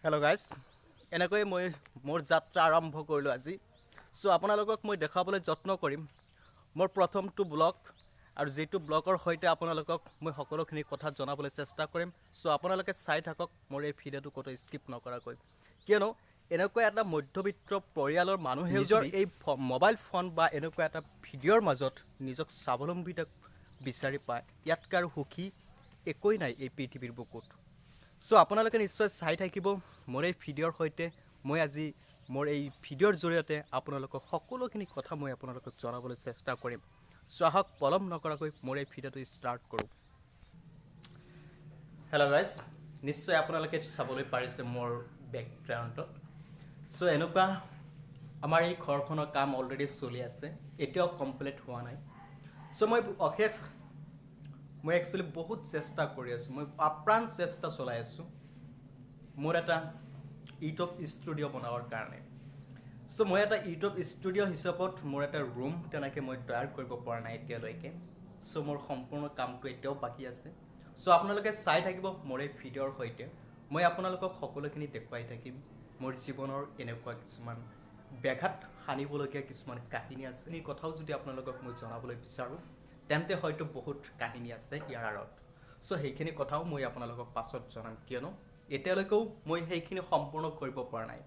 Hello guys, এনেকৈ মই মোৰ যাত্ৰা আৰম্ভ কৰিলোঁ আজি। সো আপোনালোকক মই দেখাবলৈ যত্ন কৰিম মোৰ প্ৰথমটো ব্লগ আৰু যেটো ব্লগৰ সৈতে আপোনালোকক মই সকলোখিনি কথা জনাবলৈ চেষ্টা কৰিম। সো আপোনালোকে চাই থাকক মোৰ এই ভিডিঅ'টো কত স্কিপ নকৰাকৈ। কিয়নো এনেকুৱা এটা মধ্যবিত্ত পৰিয়ালৰ মানুহে নিজৰ এই মোবাইল ফোন বা এনেকুৱা এটা ভিডিঅ'ৰ মাজত নিজক স্বাৱলম্বিতা বিচাৰি পায়। ইয়াতকৈ আৰু সুখী একোই নাই এই পৃথিৱীৰ বুকুত। সো আপোনালোকে নিশ্চয় চাই থাকিব মোৰ এই ভিডিঅ'ৰ সৈতে। মই আজি মোৰ এই ভিডিঅ'ৰ জৰিয়তে আপোনালোকক সকলোখিনি কথা মই আপোনালোকক জনাবলৈ চেষ্টা কৰিম। সো আহক পলম নকৰাকৈ মোৰ এই ভিডিঅ'টো ষ্টাৰ্ট কৰোঁ। হেল্ল' গাইজ, নিশ্চয় আপোনালোকে চাবলৈ পাৰিছে মোৰ বেকগ্ৰাউণ্ডত। সো এনেকুৱা আমাৰ এই ঘৰখনৰ কাম অলৰেডি চলি আছে, এতিয়াও কমপ্লিট হোৱা নাই। সো মই একচুৱেলি বহুত চেষ্টা কৰি আছোঁ, মই আপ্ৰাণ চেষ্টা চলাই আছোঁ মোৰ এটা ইউটিউব ষ্টুডিঅ' বনাবৰ কাৰণে। সো মই এটা ইউটিউব ষ্টুডিঅ' হিচাপত মোৰ এটা ৰুম তেনেকৈ মই তৈয়াৰ কৰিব পৰা নাই এতিয়ালৈকে। সো মোৰ সম্পূৰ্ণ কামটো এতিয়াও বাকী আছে। সো আপোনালোকে চাই থাকিব মোৰ এই ভিডিঅ'ৰ সৈতে। মই আপোনালোকক সকলোখিনি দেখুৱাই থাকিম মোৰ জীৱনৰ এনেকুৱা কিছুমান ব্যাঘাত সানিবলগীয়া কিছুমান কাহিনী আছে। এই কথাও যদি আপোনালোকক মই জনাবলৈ বিচাৰোঁ তেন্তে হয়তো বহুত কাহিনী আছে ইয়াৰ আঁৰত। সো সেইখিনি কথাও মই আপোনালোকক পাছত জনাম, কিয়নো এতিয়ালৈকেও মই সেইখিনি সম্পূৰ্ণ কৰিব পৰা নাই।